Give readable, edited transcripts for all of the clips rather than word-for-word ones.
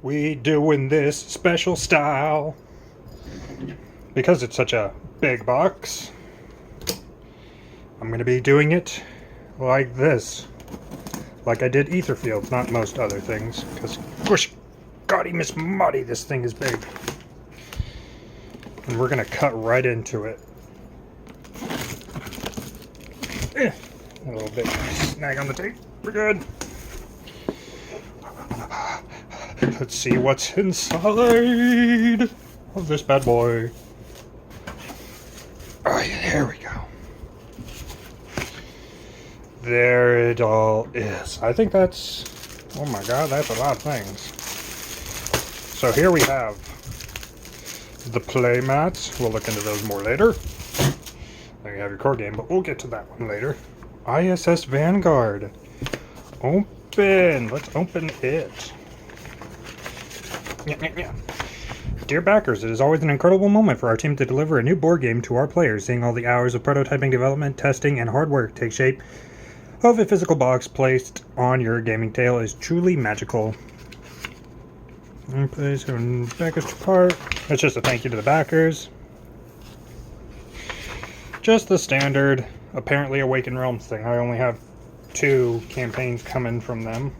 We doing this special style. Because it's such a big box, I'm going to be doing it like this. Like I did Etherfield, not most other things. Because, gosh, golly, Miss Muddy, this thing is big. And we're going to cut right into it. A little bit snag on the tape. We're good. Let's see what's inside of this bad boy. Oh, yeah, here we go. There it all is. I think that's... Oh my god, that's a lot of things. So here we have the play mats. We'll look into those more later. There you have your core game, but we'll get to that one later. ISS Vanguard. Open. Let's open it. Yeah. Dear backers, it is always an incredible moment for our team to deliver a new board game to our players. Seeing all the hours of prototyping, development, testing, and hard work take shape of a physical box placed on your gaming table is truly magical. Place backers to part. It's just a thank you to the backers. Just the standard, apparently Awaken Realms thing. I only have 2 campaigns coming from them.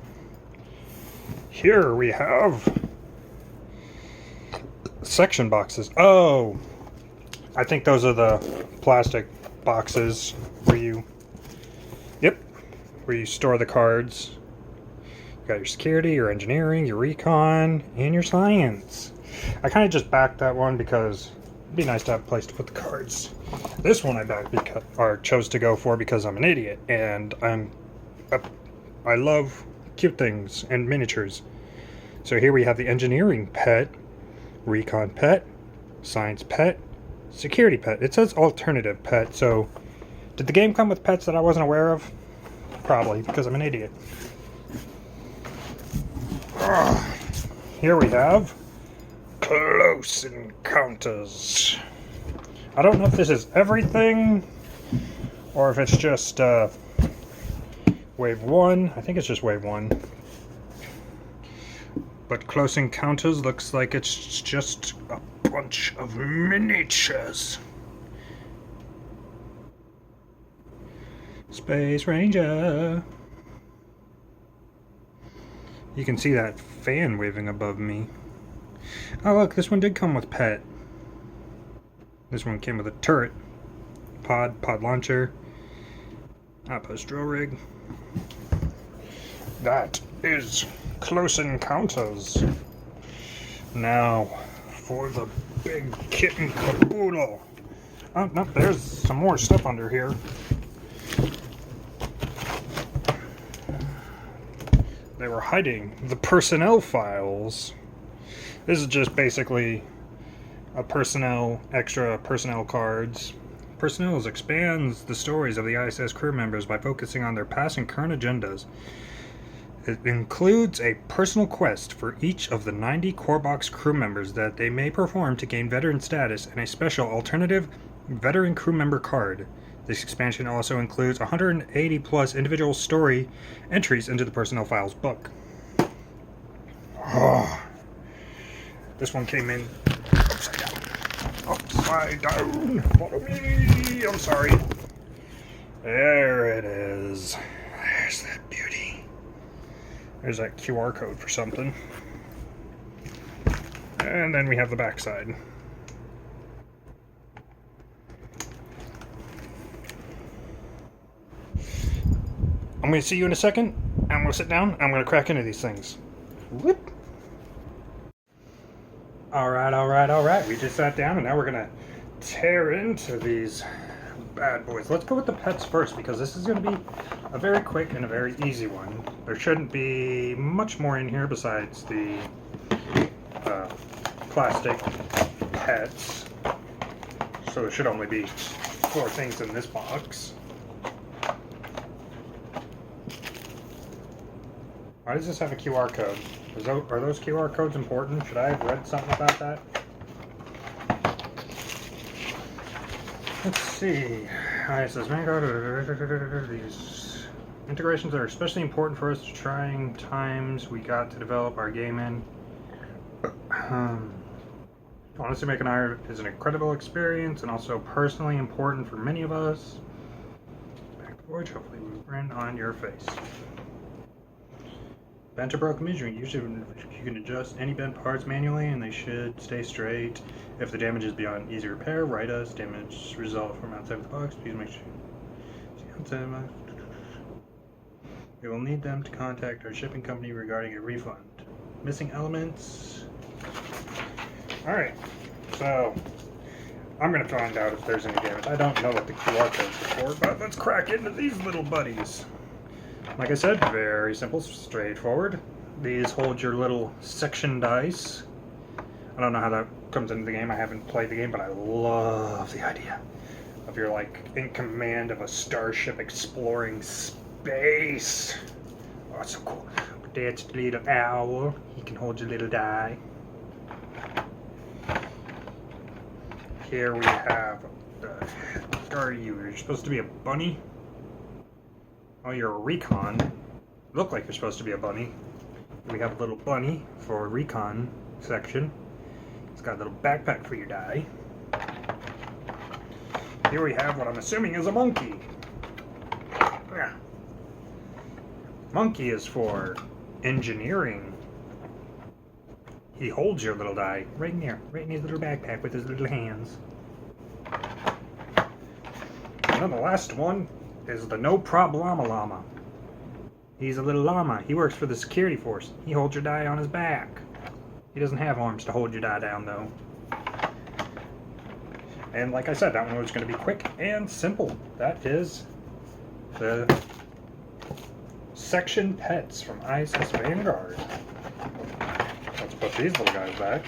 Here we have section boxes. Oh, I think those are the plastic boxes where you store the cards. You got your security, your engineering, your recon, and your science. I kind of just backed that one because it'd be nice to have a place to put the cards. This one I backed chose to go for because I'm an idiot and I love cute things and miniatures. So here we have the engineering pet, recon pet, science pet, security pet. It says alternative pet, so did the game come with pets that I wasn't aware of? Probably, because I'm an idiot. Here we have Close Encounters. I don't know if this is everything or if it's just wave 1. I think it's just wave 1. But Close Encounters looks like it's just a bunch of miniatures. Space Ranger. You can see that fan waving above me. Oh look, this one did come with pet. This one came with a turret, pod launcher, outpost drill rig. That is Close Encounters. Now for the big kitten caboodle. Oh no, there's some more stuff under here. They were hiding the personnel files. This is just basically extra personnel cards. Personnel expands the stories of the ISS crew members by focusing on their past and current agendas. It includes a personal quest for each of the 90 core box crew members that they may perform to gain veteran status and a special alternative veteran crew member card. This expansion also includes 180 plus individual story entries into the personnel files book. Oh, this one came in upside down. Upside down. Follow me. I'm sorry. There it is. There's that beauty. There's that QR code for something. And then we have the backside. I'm going to see you in a second. I'm going to sit down. I'm going to crack into these things. Whoop. Alright. We just sat down and now we're going to tear into these bad boys. Let's go with the pets first because this is going to be a very quick and a very easy one. There shouldn't be much more in here besides the plastic pets. So there should only be 4 things in this box. Why does this have a QR code? Are those QR codes important? Should I have read something about that? Let's see. ISS Vanguard. These integrations are especially important for us trying times we got to develop our game in. Honestly, making art is an incredible experience and also personally important for many of us. Back to Forge, hopefully we grin on your face. Bent or broken measuring. Usually you can adjust any bent parts manually and they should stay straight. If the damage is beyond easy repair, write us. Damage result from outside the box. Please make sure. We will need them to contact our shipping company regarding a refund. Missing elements. Alright, so I'm going to find out if there's any damage. I don't know what the QR codes are for, but let's crack into these little buddies. Like I said, very simple, straightforward. These hold your little section dice. I don't know how that comes into the game. I haven't played the game, but I love the idea of you're like in command of a starship exploring space. Oh, it's so cool. But that's the little owl. He can hold your little die. Here we have, what are you? You're supposed to be a bunny? Oh, you're a recon. Look like you're supposed to be a bunny. We have a little bunny for recon section. It's got a little backpack for your die. Here we have what I'm assuming is a monkey. Yeah. Monkey is for engineering. He holds your little die right in there, right in his little backpack with his little hands. And then the last one is the No Problema Llama. He's a little llama. He works for the security force. He holds your die on his back. He doesn't have arms to hold your die down, though. And like I said, that one was going to be quick and simple. That is the section pets from ISS Vanguard. Let's put these little guys back.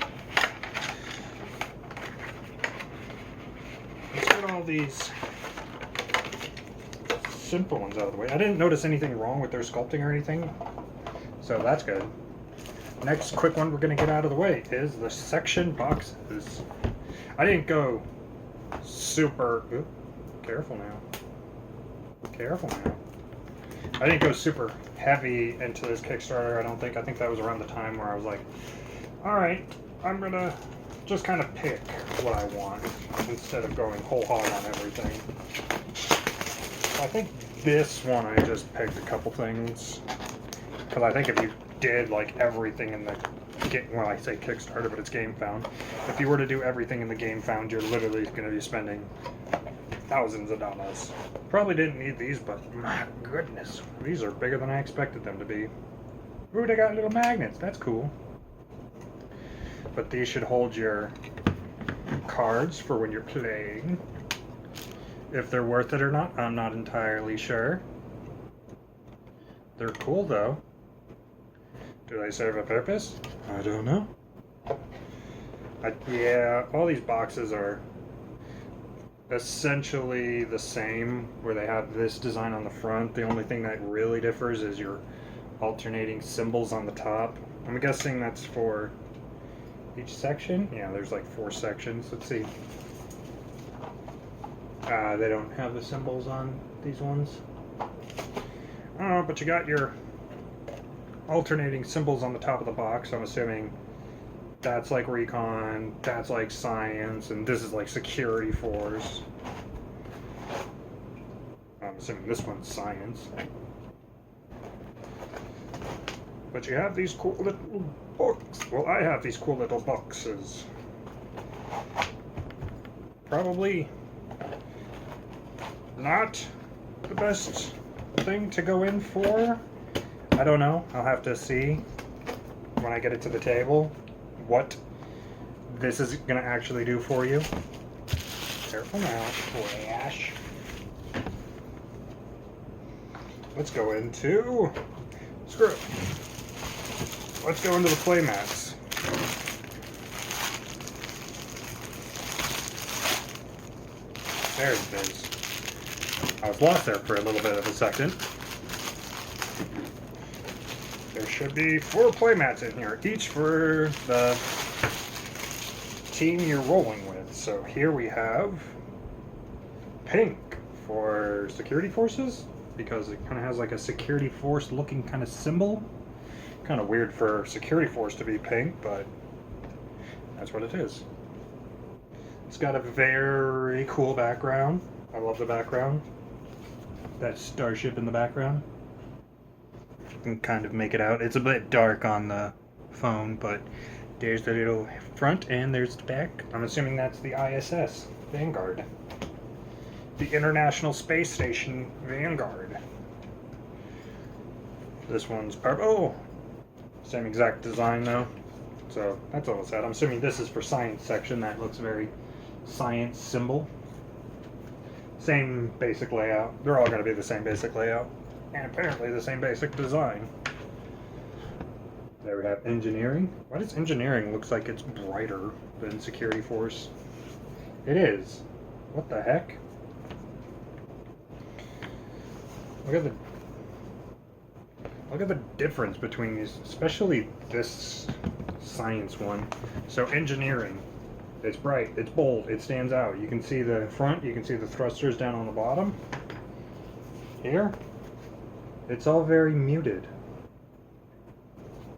Let's get all these simple ones out of the way. I didn't notice anything wrong with their sculpting or anything, so that's good. Next quick one we're going to get out of the way is the section boxes. I didn't go super... Ooh, careful now. Careful now. I didn't go super heavy into this Kickstarter, I don't think. I think that was around the time where I was like, alright, I'm going to just kind of pick what I want instead of going whole hog on everything. I think this one I just picked a couple things. Because I think if you did like everything in the well, I say Kickstarter, but it's Game Found. If you were to do everything in the Game Found, you're literally going to be spending thousands of dollars. Probably didn't need these, but my goodness, these are bigger than I expected them to be. Ooh, they got little magnets. That's cool. But these should hold your cards for when you're playing. If they're worth it or not, I'm not entirely sure. They're cool, though. Do they serve a purpose? I don't know. Yeah, all these boxes are essentially the same, where they have this design on the front. The only thing that really differs is your alternating symbols on the top. I'm guessing that's for each section. Yeah, there's like 4 sections. Let's see. They don't have the symbols on these ones. Oh, but you got your alternating symbols on the top of the box. I'm assuming that's like recon, that's like science, and this is like security force. I'm assuming this one's science. But you have these cool little books. Well, I have these cool little boxes. Probably not the best thing to go in for. I don't know. I'll have to see when I get it to the table what this is going to actually do for you. Careful now, Flash. Let's go into... Screw it. Let's go into the play mats. There's Biz. I was lost there for a little bit of a second. There should be 4 playmats in here, each for the team you're rolling with. So here we have pink for security forces, because it kind of has like a security force looking kind of symbol. Kind of weird for security force to be pink, but That's what it is. It's got a very cool background. I love the background. That starship in the background. You can kind of make it out. It's a bit dark on the phone, but there's the little front and there's the back. I'm assuming that's the ISS, Vanguard. The International Space Station, Vanguard. This one's purple. Oh, same exact design though. So that's all it's at. I'm assuming this is for science section. That looks very science symbol. Same basic layout. They're all going to be the same basic layout. And apparently the same basic design. There we have engineering. Why does engineering looks like it's brighter than security force? It is. What the heck? Look at the difference between these, especially this science one. So engineering, it's bright, it's bold, it stands out. You can see the front, you can see the thrusters down on the bottom. Here, it's all very muted.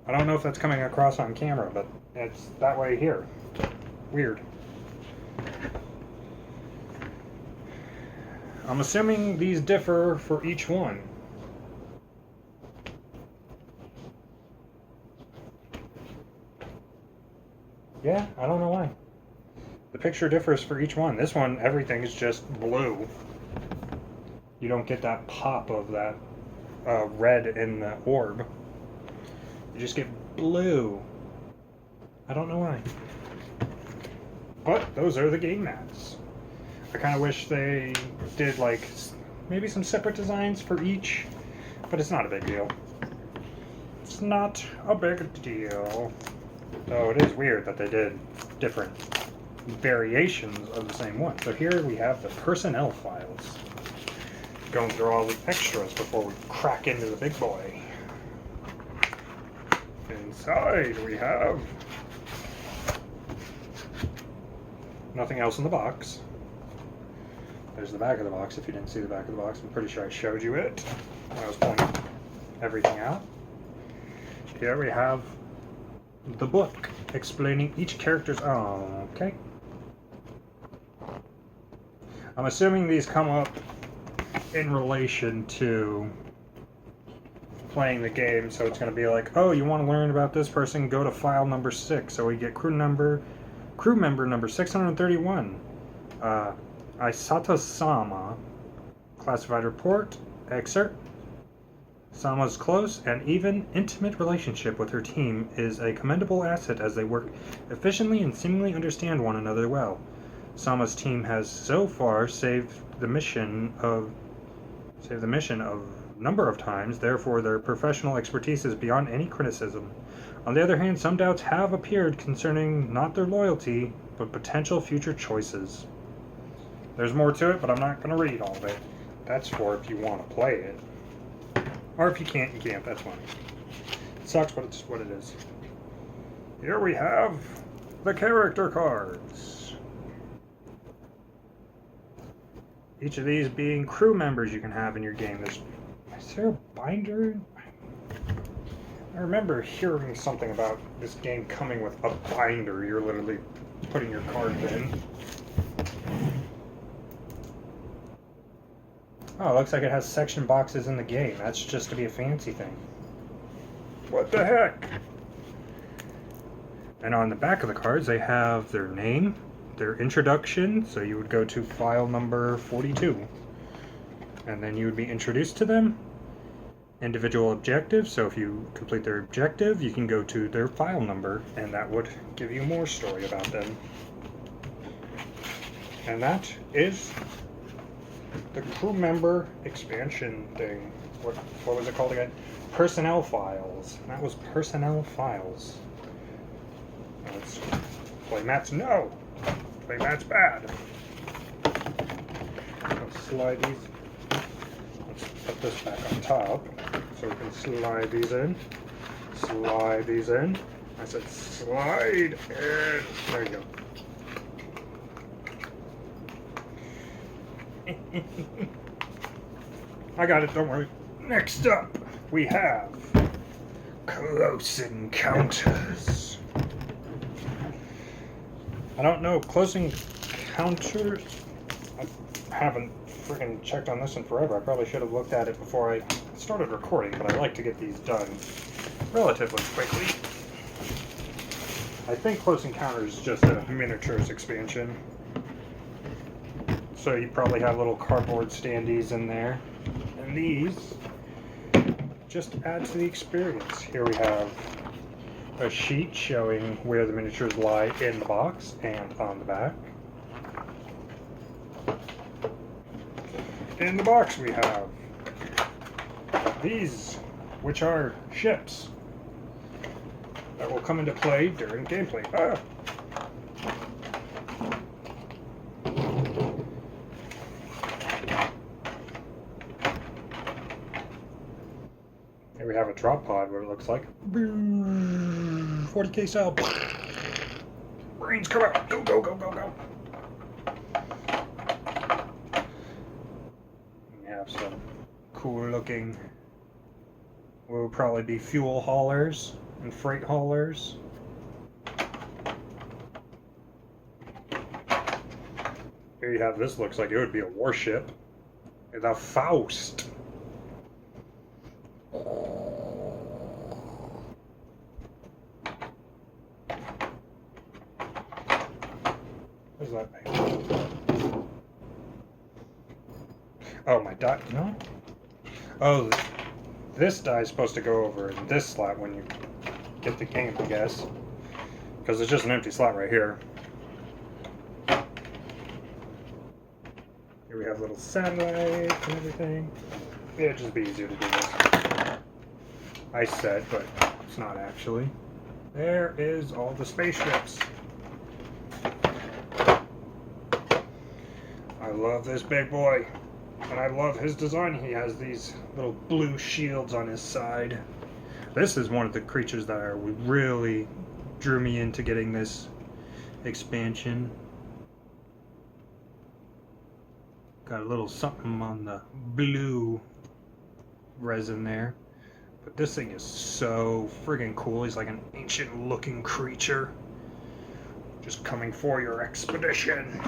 I don't know if that's coming across on camera, but it's that way here. Weird. I'm assuming these differ for each one. Yeah, I don't know why. The picture differs for each one. This one, everything is just blue. You don't get that pop of that red in the orb. You just get blue. I don't know why. But those are the game mats. I kind of wish they did like maybe some separate designs for each, but it's not a big deal. It's not a big deal. Though it is weird that they did different variations of the same one. So here we have the personnel files. Going through all the extras before we crack into the big boy. Inside we have nothing else in the box. There's the back of the box. If you didn't see the back of the box, I'm pretty sure I showed you it when I was pointing everything out. Here we have the book explaining each character's... Oh, okay. I'm assuming these come up in relation to playing the game, so it's going to be like, oh, you want to learn about this person, go to file number 6. So we get crew member number 631. Isato Sama. Classified report. Excerpt. Sama's close and even intimate relationship with her team is a commendable asset as they work efficiently and seemingly understand one another well. Sama's team has so far saved the mission a number of times, therefore their professional expertise is beyond any criticism. On the other hand, some doubts have appeared concerning not their loyalty, but potential future choices. There's more to it, but I'm not going to read all of it. That's for if you want to play it. Or if you can't, you can't. That's fine. It sucks, but it's what it is. Here we have the character cards. Each of these being crew members you can have in your game. Is there a binder? I remember hearing something about this game coming with a binder. You're literally putting your cards in. Oh, it looks like it has section boxes in the game. That's just to be a fancy thing. What the heck? And on the back of the cards, they have their name, their introduction. So you would go to file number 42. And then you would be introduced to them. Individual objectives. So if you complete their objective, you can go to their file number. And that would give you more story about them. And that is the crew member expansion thing. What was it called again? Personnel files. That was personnel files. Let's play mats. No! Play mats bad. Let's slide these. Let's put this back on top so we can slide these in. Slide these in. I said slide in. There you go. I got it, don't worry. Next up, we have Close Encounters. I don't know, Close Encounters? I haven't freaking checked on this in forever. I probably should have looked at it before I started recording, but I like to get these done relatively quickly. I think Close Encounters is just a miniatures expansion. So you probably have little cardboard standees in there. And these just add to the experience. Here we have a sheet showing where the miniatures lie in the box and on the back. In the box we have these, which are ships that will come into play during gameplay. Here we have a drop pod, what it looks like. 40k style. Brains come out. Go, go, go, go, go. We have some cool looking, will probably be fuel haulers and freight haulers. Here you have, this looks like it would be a warship. The Faust. What does that make? Oh, my die. No? Oh, this die is supposed to go over in this slot when you get the game, I guess. Because it's just an empty slot right here. Here we have little satellites and everything. It'd just be easier to do this. I said, but it's not actually. There is all the spaceships. I love this big boy. And I love his design. He has these little blue shields on his side. This is one of the creatures that really drew me into getting this expansion. Got a little something on the blue resin there. But this thing is so friggin' cool. He's like an ancient looking creature. Just coming for your expedition.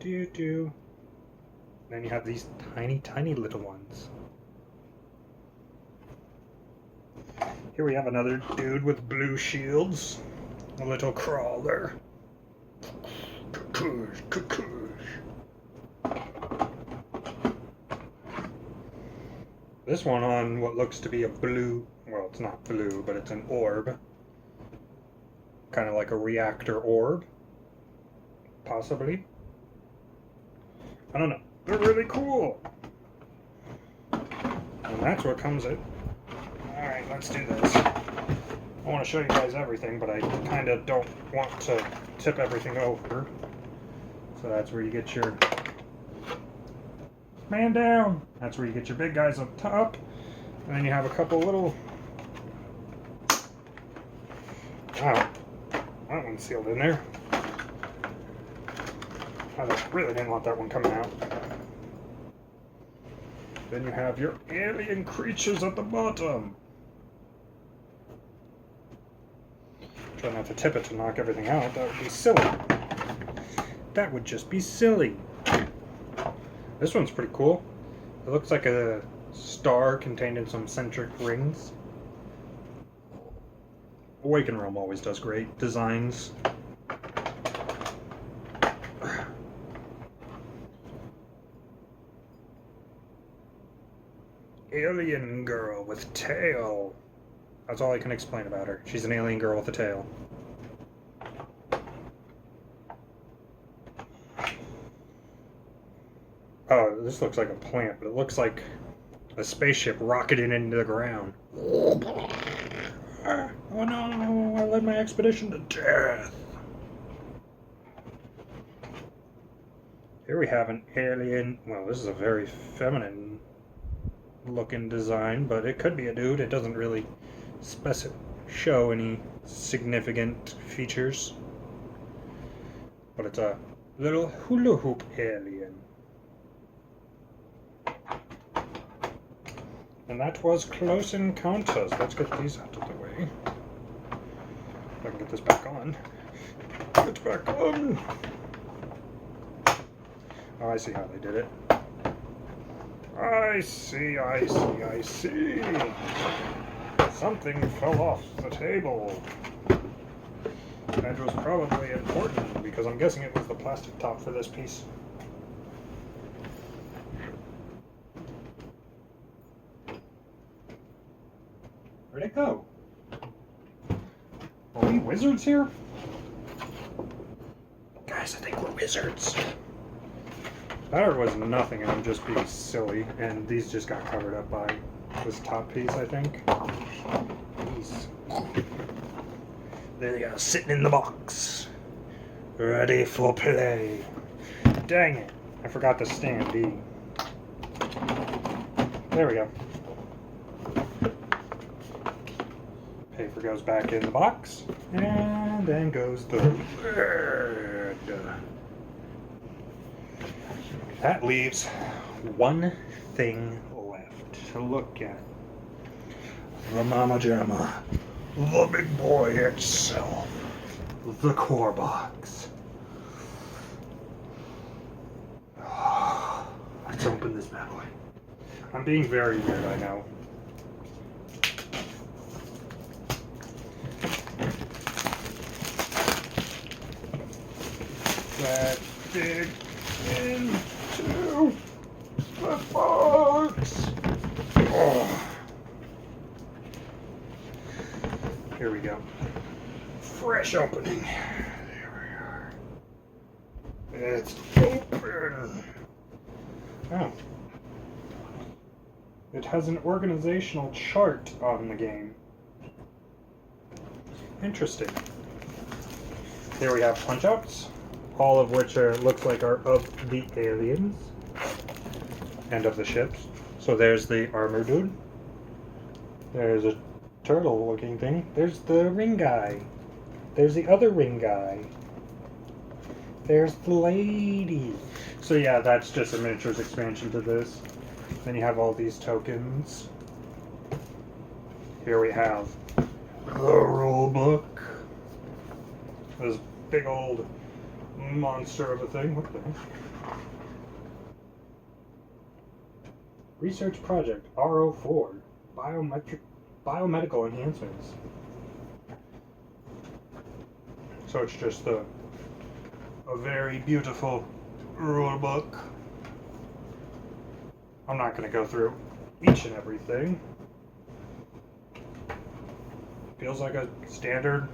Do. Then you have these tiny, tiny little ones. Here we have another dude with blue shields. A little crawler. Cuckoosh, cuckoosh. This one on what looks to be a blue, well, it's not blue, but it's an orb. Kind of like a reactor orb. Possibly. I don't know. They're really cool. And that's what comes in. Alright, let's do this. I want to show you guys everything, but I kind of don't want to tip everything over. So that's where you get your man down. That's where you get your big guys up top. And then you have a couple little... Wow. That one's sealed in there. I really didn't want that one coming out. Then you have your alien creatures at the bottom. Try not to tip it to knock everything out. That would be silly. That would just be silly. This one's pretty cool. It looks like a star contained in some centric rings. Awaken Realm always does great designs. Alien girl with tail. That's all I can explain about her. She's an alien girl with a tail. Oh, this looks like a plant, but it looks like a spaceship rocketing into the ground. Oh no, I led my expedition to death. Here we have an alien. Well, this is a very feminine looking design, but it could be a dude. It doesn't really show any significant features. But it's a little hula hoop alien. And that was Close Encounters. Let's get these out of the way. I can get this back on. It's back on. Oh, I see how they did it. I see. Something fell off the table. That was probably important because I'm guessing it was the plastic top for this piece. Where'd it go? Are we wizards here? Guys, I think we're wizards. That was nothing, and I'm just being silly, and these just got covered up by this top piece, I think. These. There they are, sitting in the box. Ready for play. Dang it. I forgot the stand B. There we go. Paper goes back in the box, and then goes the lid. That leaves one thing left to look at. The Mama Jamma. The big boy itself. The core box. Let's open this bad boy. I'm being very weird, I know. Let's dig into the box. Oh. Here we go. Fresh opening. There we are. It's open. Oh. It has an organizational chart on the game. Interesting. Here we have punch-outs, all of which looks like are of the aliens and of the ships. So there's the armor dude. There's a turtle-looking thing. There's the ring guy. There's the other ring guy. There's the lady. So yeah, that's just a miniatures expansion to this. Then you have all these tokens. Here we have the rule book. This big old monster of a thing. What the heck? Research Project R04. Biomedical enhancements. So it's just a very beautiful rule book. I'm not going to go through each and everything. Feels like a standard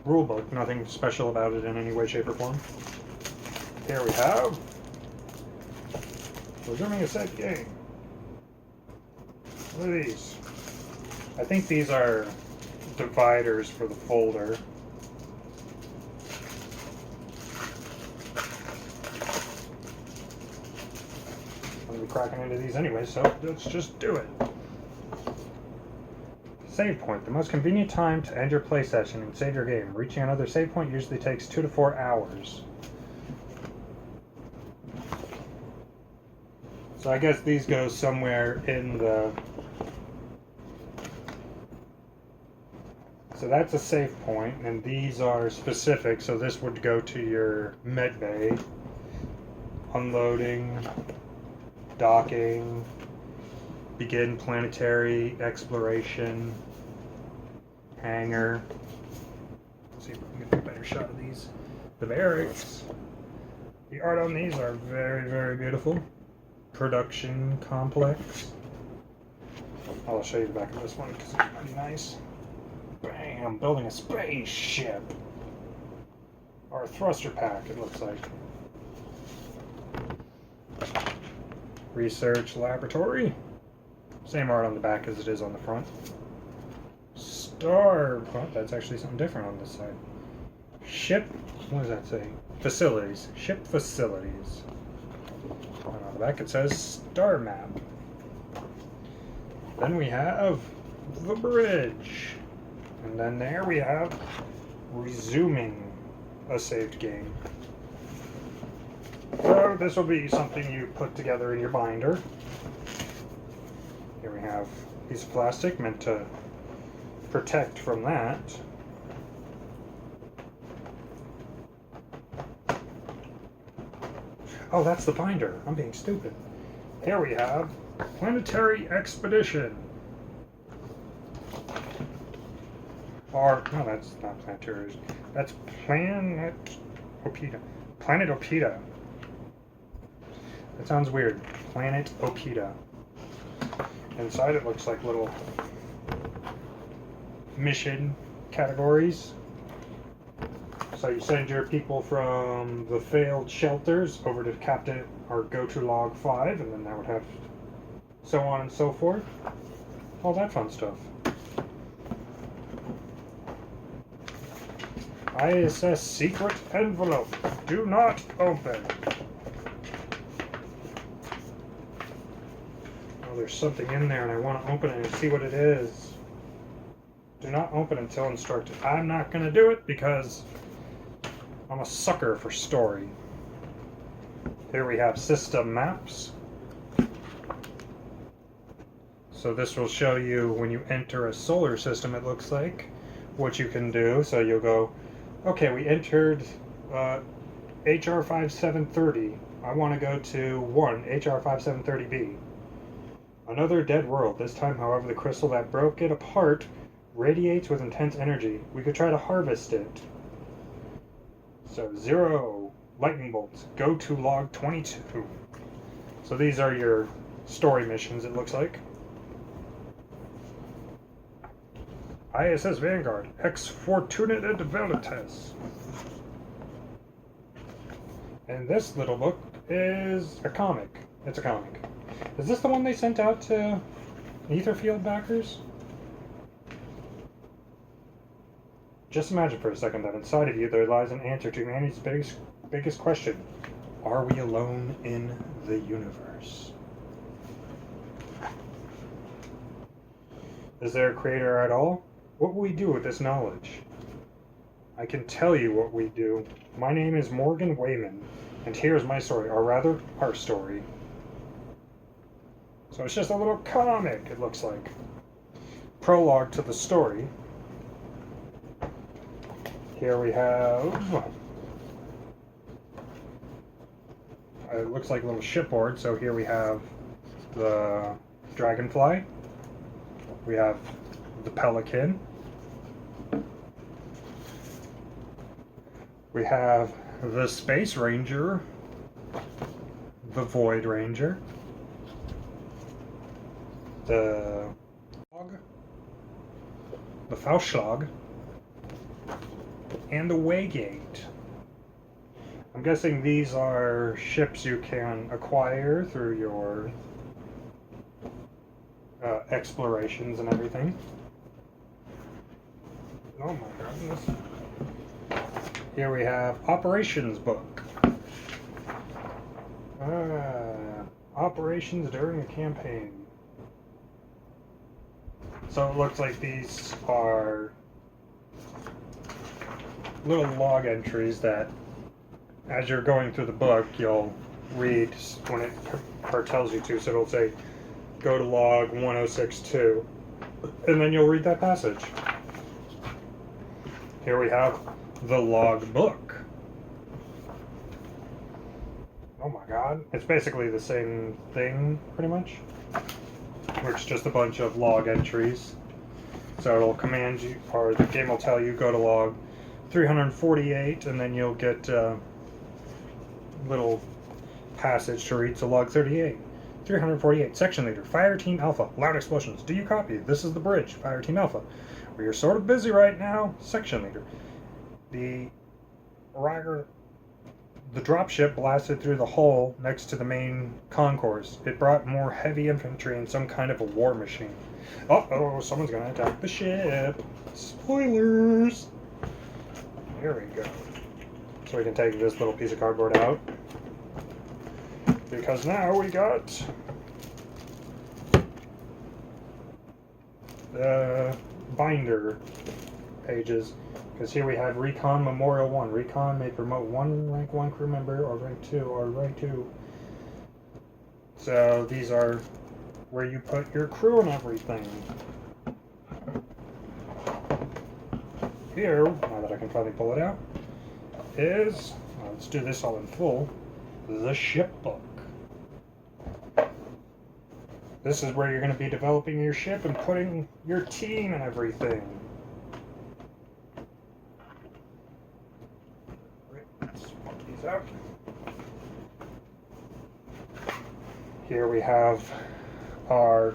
rule book, nothing special about it in any way, shape, or form. Here we have resuming a set game. What are these? I think these are dividers for the folder. I'm going to be cracking into these anyway, so let's just do it. Save point. The most convenient time to end your play session and save your game. Reaching another save point usually takes 2 to 4 hours. So I guess these go somewhere in the... So that's a save point, and these are specific, so this would go to your med bay. Unloading, docking, begin planetary exploration, hangar. Let's see if we can get a better shot of these. The barracks. The art on these are very, very beautiful. Production complex. I'll show you the back of this one because it's pretty nice. Bam! Building a spaceship. Or a thruster pack, it looks like. Research laboratory. Same art on the back as it is on the front. Star. Oh, that's actually something different on this side. Ship. What does that say? Facilities. Ship facilities. And on the back it says star map. Then we have the bridge. And then there we have resuming a saved game. So this will be something you put together in your binder. Here we have a piece of plastic meant to protect from that. Oh, that's the binder. I'm being stupid. Here we have Planetary Expedition. Or, no, that's not planetary. That's Planetopida. Planetopida. That sounds weird. Planetopida. Inside it looks like little mission categories. So you send your people from the failed shelters over to Captain or go to log 5, and then that would have so on and so forth. All that fun stuff. ISS secret envelope. Do not open. Oh, there's something in there and I want to open it and see what it is. Do not open until instructed. I'm not going to do it because I'm a sucker for story. Here we have system maps. So this will show you when you enter a solar system, it looks like, what you can do. So you'll go, okay, we entered HR 5730. I want to go to 1, HR 5730B. Another dead world. This time, however, the crystal that broke it apart radiates with intense energy. We could try to harvest it. So 0 lightning bolts. Go to log 22. So these are your story missions, it looks like. ISS Vanguard. Ex Fortunata Veritas. And this little book is a comic. It's a comic. Is this the one they sent out to Etherfield backers? Just imagine for a second that inside of you there lies an answer to humanity's biggest question. Are we alone in the universe? Is there a creator at all? What will we do with this knowledge? I can tell you what we do. My name is Morgan Wayman, and here's my story, or rather, our story. So it's just a little comic, it looks like. Prologue to the story. Here we have... it looks like a little shipboard, so here we have the Dragonfly. We have the Pelican. We have the Space Ranger, the Void Ranger, the Faustschlag, and the Waygate. I'm guessing these are ships you can acquire through your explorations and everything. Oh my goodness. Here we have Operations book. Operations during a campaign. So it looks like these are little log entries that, as you're going through the book, you'll read when it tells you to. So it'll say, go to log 1062, and then you'll read that passage. Here we have the log book. Oh my god. It's basically the same thing, pretty much. It's just a bunch of log entries. So it'll command you, or the game will tell you, go to log 348, and then you'll get a little passage to read. So log 38. 348, Section Leader, Fire Team Alpha, loud explosions. Do you copy? This is the bridge, Fire Team Alpha. We are sort of busy right now. Section Leader. The dropship blasted through the hull next to the main concourse. It brought more heavy infantry and some kind of a war machine. Uh-oh, someone's gonna attack the ship. Spoilers! There we go. So we can take this little piece of cardboard out. Because now we got the binder pages. Because here we have Recon Memorial 1. Recon may promote one rank 1 crew member or rank 2 or rank 2. So these are where you put your crew and everything. Here, now that I can finally pull it out, is, let's do this all in full. the ship book. This is where you're going to be developing your ship and putting your team and everything. Let's put these out. Here we have our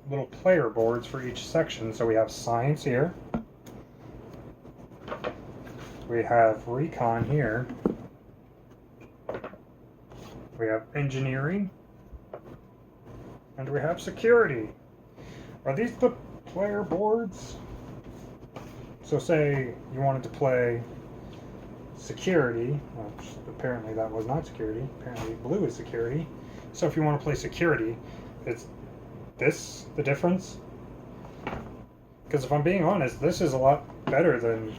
little player boards for each section. So we have science here. We have recon here. We have engineering. And we have security. Are these the player boards? So say you wanted to play security, which apparently that was not security. Apparently blue is security. So if you want to play security, it's this the difference? Because if I'm being honest, this is a lot better than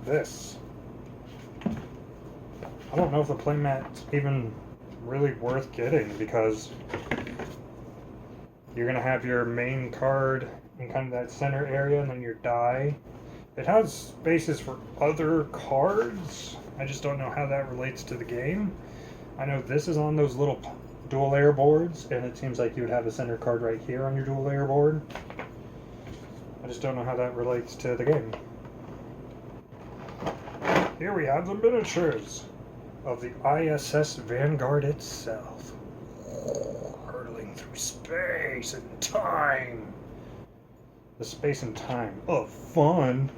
this. I don't know if the playmat's even really worth getting, because you're going to have your main card in kind of that center area and then your die. It has spaces for other cards. I just don't know how that relates to the game. I know this is on those little dual layer boards, and it seems like you would have a center card right here on your dual layer board. I just don't know how that relates to the game. Here we have the miniatures of the ISS Vanguard itself. Hurtling through space and time. The space and time of fun.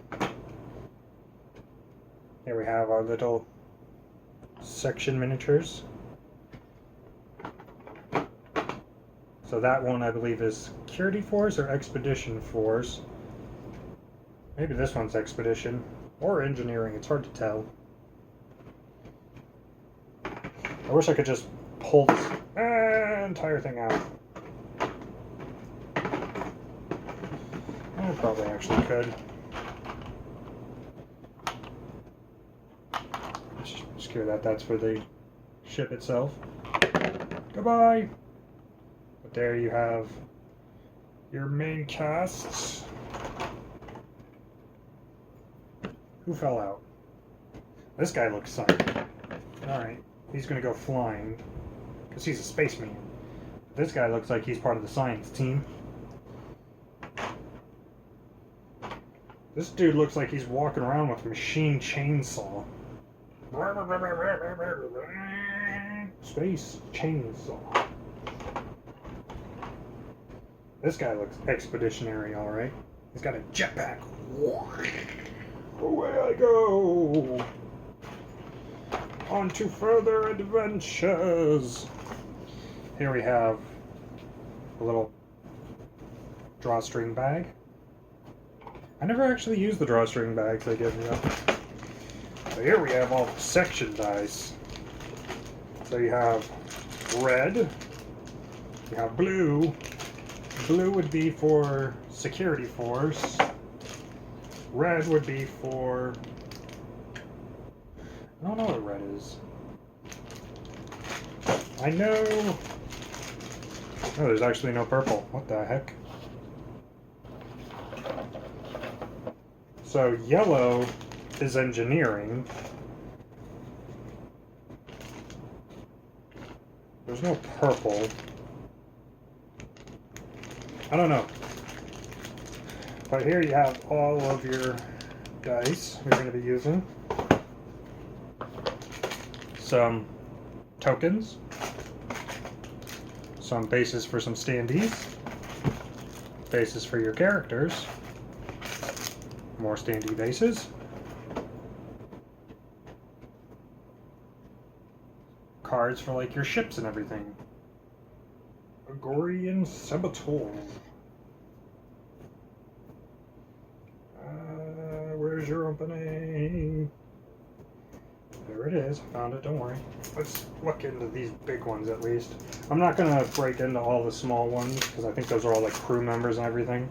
Here we have our little section miniatures. So that one I believe is Security Force or Expedition Force. Maybe this one's Expedition or Engineering, it's hard to tell. I wish I could just pull this entire thing out. I probably actually could. Just screw that, that's for the ship itself. Goodbye! But there you have your main casts. Who fell out? This guy looks sunny. Alright, he's gonna go flying, because he's a spaceman. This guy looks like he's part of the science team. This dude looks like he's walking around with a machine chainsaw. Space chainsaw. This guy looks expeditionary, alright. He's got a jetpack. Away I go! On to further adventures! Here we have a little drawstring bag. I never actually used the drawstring bags they give you. So here we have all the section dice. So you have red, you have blue. Blue would be for Security Force. Red would be for... I don't know what red is. I know... Oh, there's actually no purple. What the heck? So yellow is engineering. There's no purple. I don't know. But here you have all of your dice you're going to be using. Some tokens. Some bases for some standees. Bases for your characters. More standee bases. Cards for like your ships and everything. Agorian Saboteur. Where's your opening? There it is. I found it. Don't worry. Let's look into these big ones at least. I'm not going to break into all the small ones because I think those are all like crew members and everything.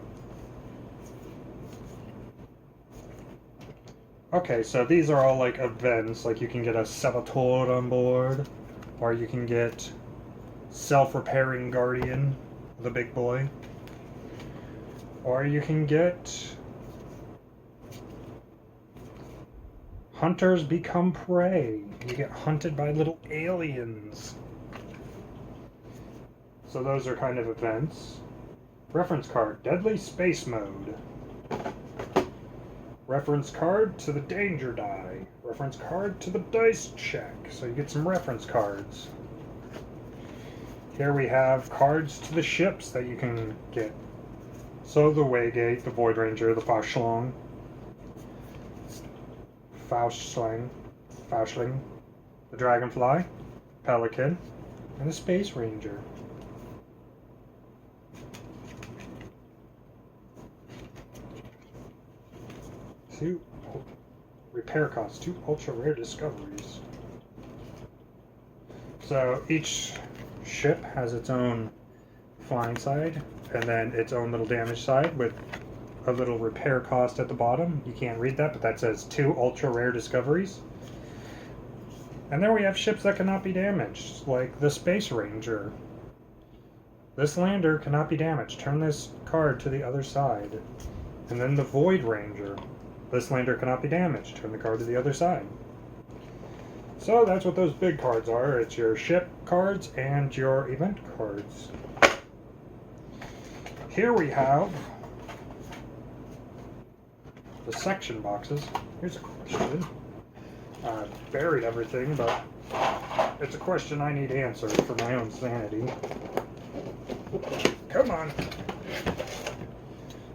Okay, so these are all like events. Like you can get a Saboteur on board, or you can get Self-Repairing Guardian, the big boy, or you can get Hunters become prey. You get hunted by little aliens. So those are kind of events. Reference card, Deadly Space Mode. Reference card to the danger die. Reference card to the dice check. So you get some reference cards. Here we have cards to the ships that you can get. So the Waygate, the Void Ranger, the Faustschlang, the Dragonfly, Pelican, and the Space Ranger. Two repair costs, 2 ultra rare discoveries. So each ship has its own flying side and then its own little damage side with a little repair cost at the bottom. You can't read that, but that says 2 ultra rare discoveries. And there we have ships that cannot be damaged, like the Space Ranger. This lander cannot be damaged. Turn this card to the other side. And then the Void Ranger. This lander cannot be damaged. Turn the card to the other side. So that's what those big cards are. It's your ship cards and your event cards. Here we have the section boxes. Here's a question. I buried everything, but it's a question I need answered for my own sanity. Come on.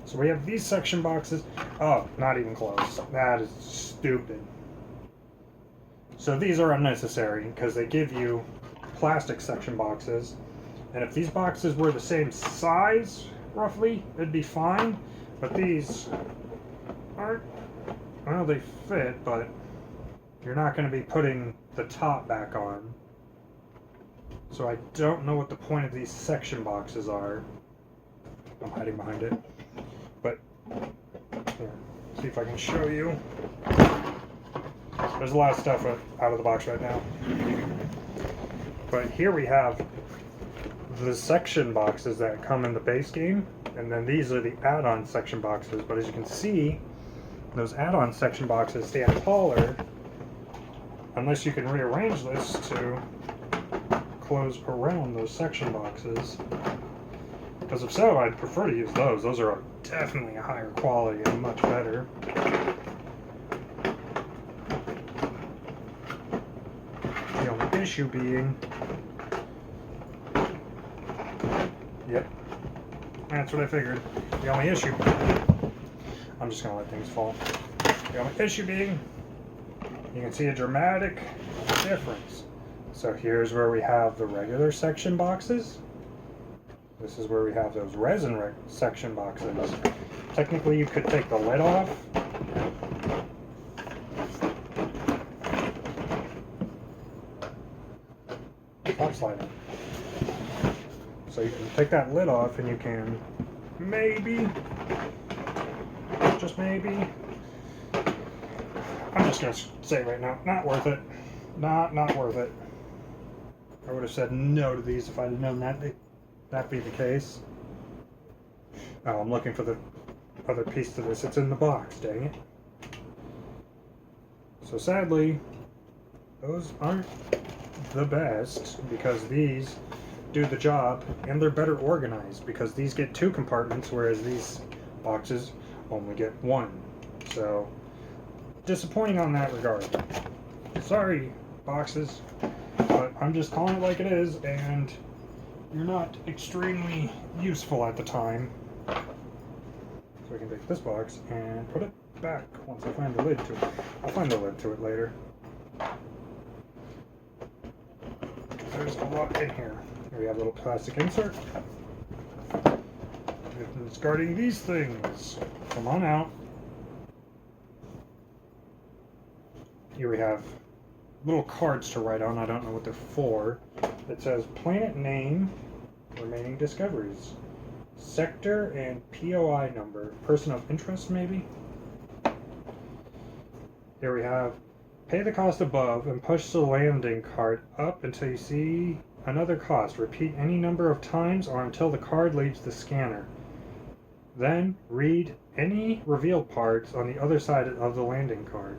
So we have these section boxes. Oh, not even close. That is stupid. So these are unnecessary because they give you plastic section boxes. And if these boxes were the same size, roughly, it'd be fine. But these aren't, well, they fit, but you're not going to be putting the top back on. So I don't know what the point of these section boxes are. I'm hiding behind it. But, here, see if I can show you. There's a lot of stuff out of the box right now. But here we have the section boxes that come in the base game. And then these are the add-on section boxes. But as you can see, those add-on section boxes stand taller unless you can rearrange this to close around those section boxes. Because if so, I'd prefer to use those. Those are definitely a higher quality and much better. The only issue being... Yep. That's what I figured. The only issue... I'm just going to let things fall. The only issue being... You can see a dramatic difference. So here's where we have the regular section boxes. This is where we have those resin section boxes. Technically, you could take the lid off. Stop sliding. So you can take that lid off and you can maybe, just maybe, I'm just going to say right now, not worth it. Not worth it. I would have said no to these if I'd have known that'd be the case. Oh, I'm looking for the other piece to this. It's in the box, dang it. So sadly, those aren't the best because these do the job and they're better organized because these get 2 compartments whereas these boxes only get 1. So, disappointing on that regard. Sorry, boxes, but I'm just calling it like it is and you're not extremely useful at the time. So we can take this box and put it back once I find the lid to it. I'll find the lid to it later. There's a lot in here. Here we have a little plastic insert. It's guarding these things. Come on out. Here we have little cards to write on. I don't know what they're for. It says planet name, remaining discoveries, sector and POI number, person of interest maybe. Here we have pay the cost above and push the landing card up until you see another cost. Repeat any number of times or until the card leaves the scanner. Then read any revealed parts on the other side of the landing card.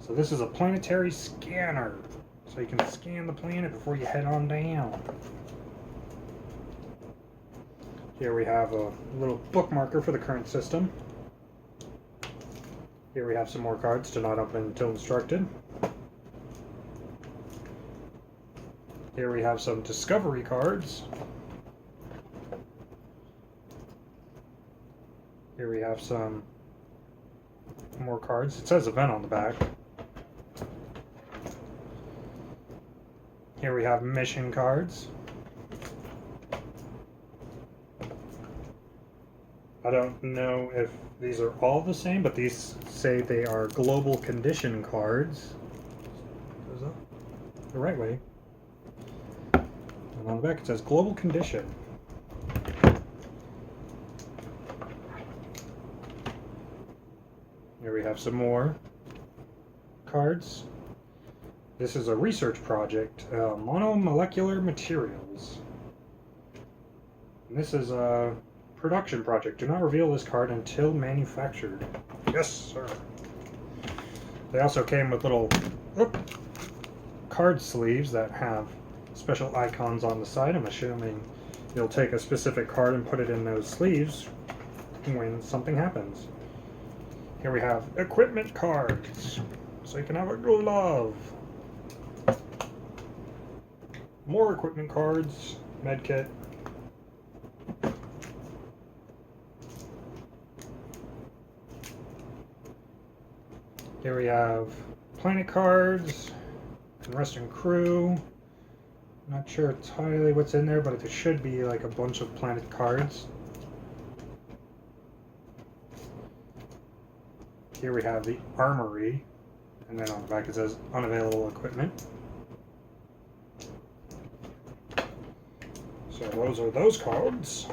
So this is a planetary scanner. So you can scan the planet before you head on down. Here we have a little bookmarker for the current system. Here we have some more cards to not open until instructed. Here we have some discovery cards. Here we have some more cards. It says event on the back. Here we have mission cards. I don't know if these are all the same, but these say they are global condition cards. Goes up the right way. And on the back it says global condition. Here we have some more cards. This is a research project, monomolecular materials. And this is a production project. Do not reveal this card until manufactured. Yes, sir. They also came with little card sleeves that have special icons on the side. I'm assuming you'll take a specific card and put it in those sleeves when something happens. Here we have equipment cards, so you can have a glove. More equipment cards, med kit. Here we have planet cards and rest and crew. Not sure entirely what's in there, but there should be like a bunch of planet cards. Here we have the armory, and then on the back it says unavailable equipment. So those are those cards.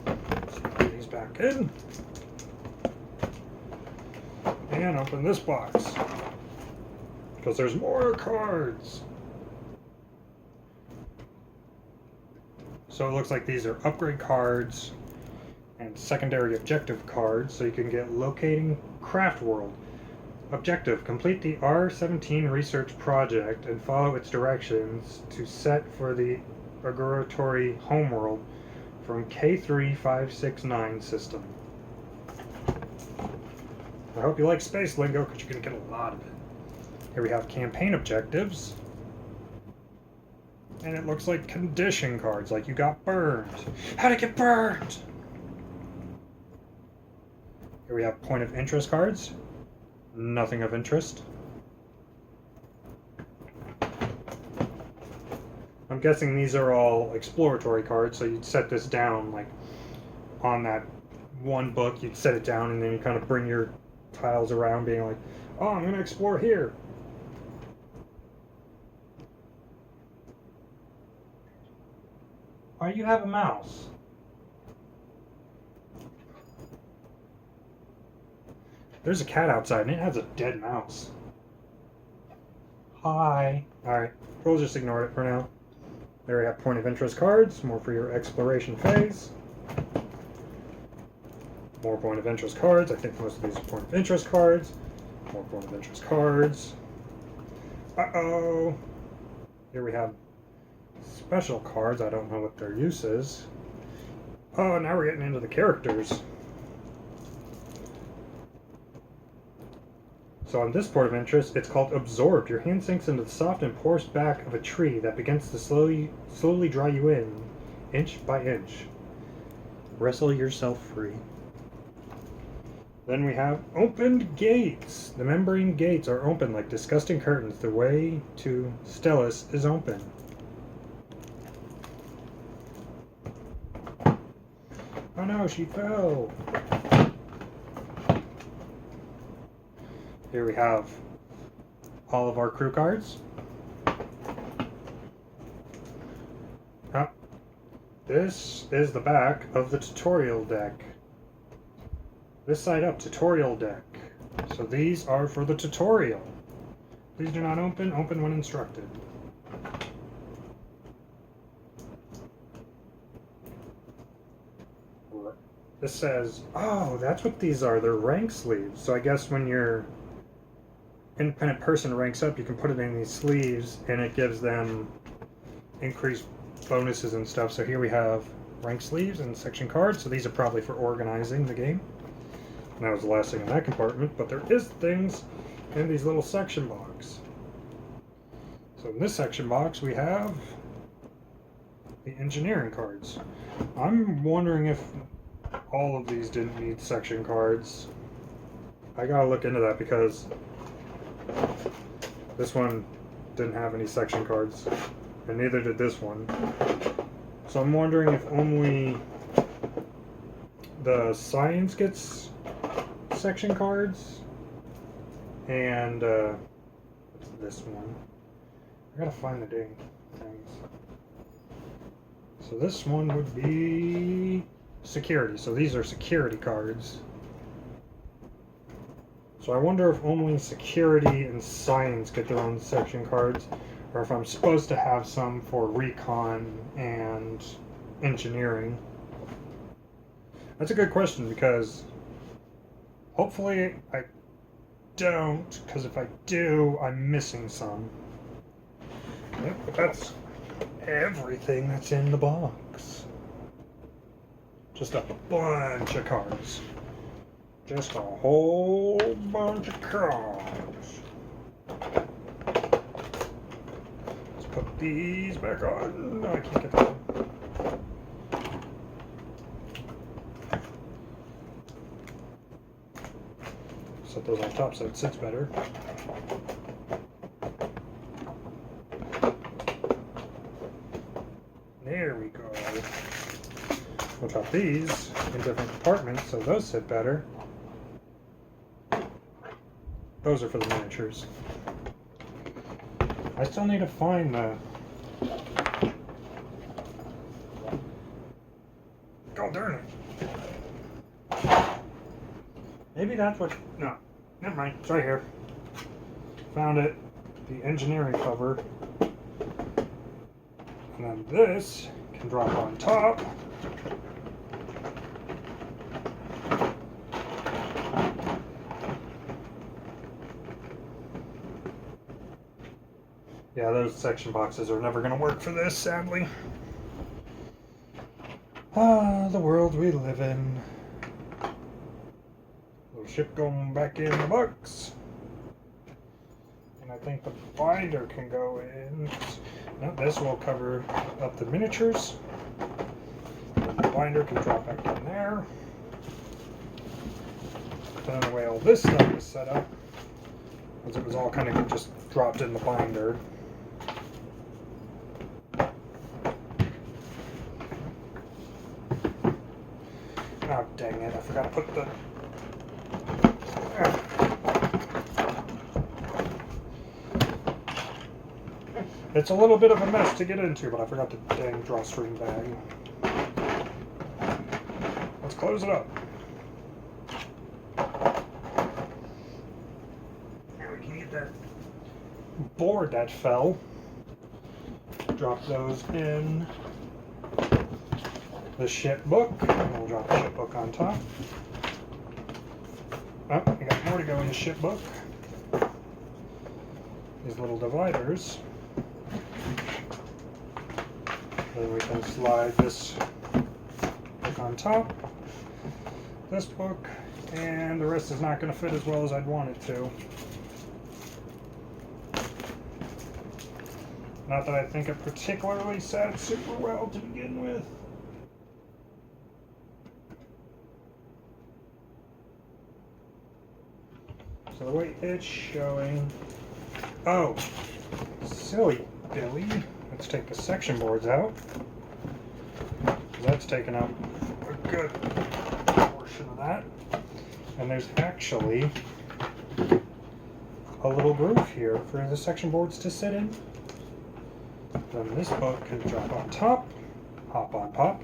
Put these back in. And open this box, because there's more cards. So it looks like these are upgrade cards and secondary objective cards, so you can get locating craft world. Objective: complete the R-17 research project and follow its directions to set for the laboratory homeworld from K3569 system. I hope you like space lingo, because you're going to get a lot of it. Here we have campaign objectives. And it looks like condition cards, like you got burned. How'd it get burned? Here we have point of interest cards. Nothing of interest. I'm guessing these are all exploratory cards, so you'd set this down, like, on that one book, you'd set it down, and then you kind of bring your tiles around, being like, oh, I'm going to explore here. Why do you have a mouse? There's a cat outside and it has a dead mouse. Hi. Alright, we'll just ignore it for now. There we have point of interest cards, more for your exploration phase. More point of interest cards. I think most of these are point of interest cards. More point of interest cards. Uh-oh. Here we have special cards. I don't know what their use is. Oh, now we're getting into the characters. So on this point of interest, it's called Absorbed. Your hand sinks into the soft and porous back of a tree that begins to slowly draw you in, inch by inch. Wrestle yourself free. Then we have opened gates. The membrane gates are open like disgusting curtains. The way to Stellus is open. Oh no, she fell. Here we have all of our crew cards. This is the back of the tutorial deck. This side up, tutorial deck. So these are for the tutorial. Please do not open. Open when instructed. this says, oh, that's what these are. They're rank sleeves. So I guess when your independent person ranks up, you can put it in these sleeves, and it gives them increased bonuses and stuff. So here we have rank sleeves and section cards. So these are probably for organizing the game. And that was the last thing in that compartment. But there is things in these little section box. So in this section box, we have the engineering cards. I'm wondering if all of these didn't need section cards. I gotta look into that because this one didn't have any section cards, and neither did this one. So I'm wondering if only the science gets section cards, and what's this one? I gotta find the dang things. So this one would be security. So these are security cards. So I wonder if only security and science get their own section cards, or if I'm supposed to have some for recon and engineering. That's a good question, because hopefully I don't, because if I do, I'm missing some. Yep, but that's everything that's in the box. Just a bunch of cards. Just a whole bunch of cards. Let's put these back on. No, I can't get them. Set those on top so it sits better. There we go. We'll drop these in different compartments so those sit better. Those are for the miniatures. I still need to find the... Oh, darn it. Maybe that's what... No, never mind. It's right here. Found it. The engineering cover. And then this can drop on top. Yeah, those section boxes are never going to work for this, sadly. Ah, the world we live in. Little ship going back in the box. And I think the binder can go in. No, this will cover up the miniatures. And the binder can drop back in there. Depending on the way all this stuff is set up, because it was all kind of just dropped in the binder. Oh, dang it, I forgot to put the... It's a little bit of a mess to get into, but I forgot the dang drawstring bag. Let's close it up. Now we can get that board that fell. Drop those in the ship book, and we'll drop the ship book on top. Oh, we got more to go in the ship book. These little dividers. Then we can slide this book on top, this book, and the rest is not going to fit as well as I'd want it to. Not that I think it particularly sat super well to begin with. So the way it's showing... Oh, silly Billy. Let's take the section boards out. That's taken up a good portion of that. And there's actually a little groove here for the section boards to sit in. Then this book can drop on top, hop on pop.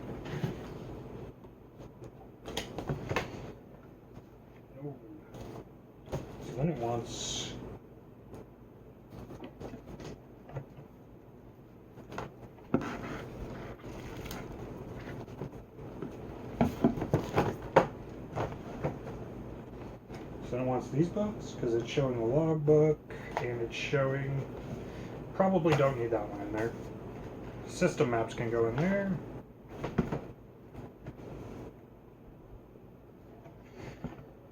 So then it wants... then it wants these books because it's showing the logbook and it's showing. Probably don't need that one in there. System maps can go in there.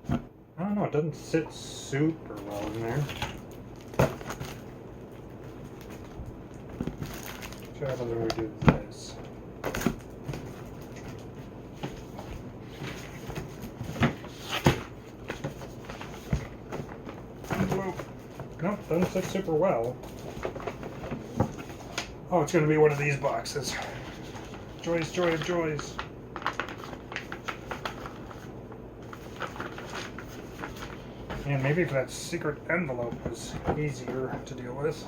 I don't know, it doesn't sit super well in there. Let's see what happens when we do this. Nope, doesn't sit super well. Oh, it's going to be one of these boxes. Joy's joy of joys. And maybe if that secret envelope was easier to deal with.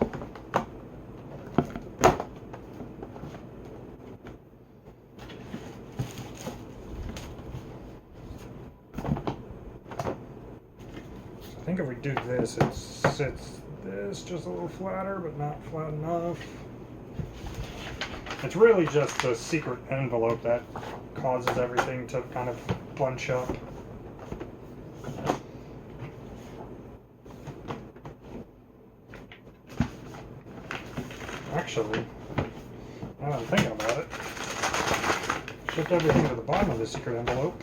I think if we do this, it sits this just a little flatter, but not flat enough. It's really just the secret envelope that causes everything to kind of bunch up. Actually, now that I'm thinking about it, shift everything to the bottom of the secret envelope.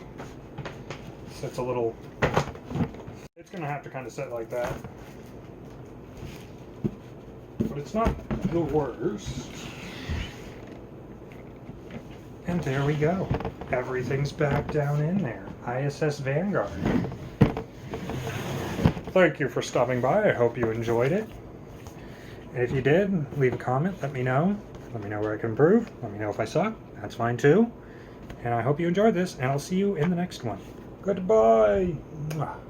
Sits a little. It's going to have to kind of sit like that. But it's not the worst. And there we go. Everything's back down in there. ISS Vanguard. Thank you for stopping by. I hope you enjoyed it. And if you did, leave a comment. Let me know. Let me know where I can improve. Let me know if I suck. That's fine too. And I hope you enjoyed this. And I'll see you in the next one. Goodbye. Mwah.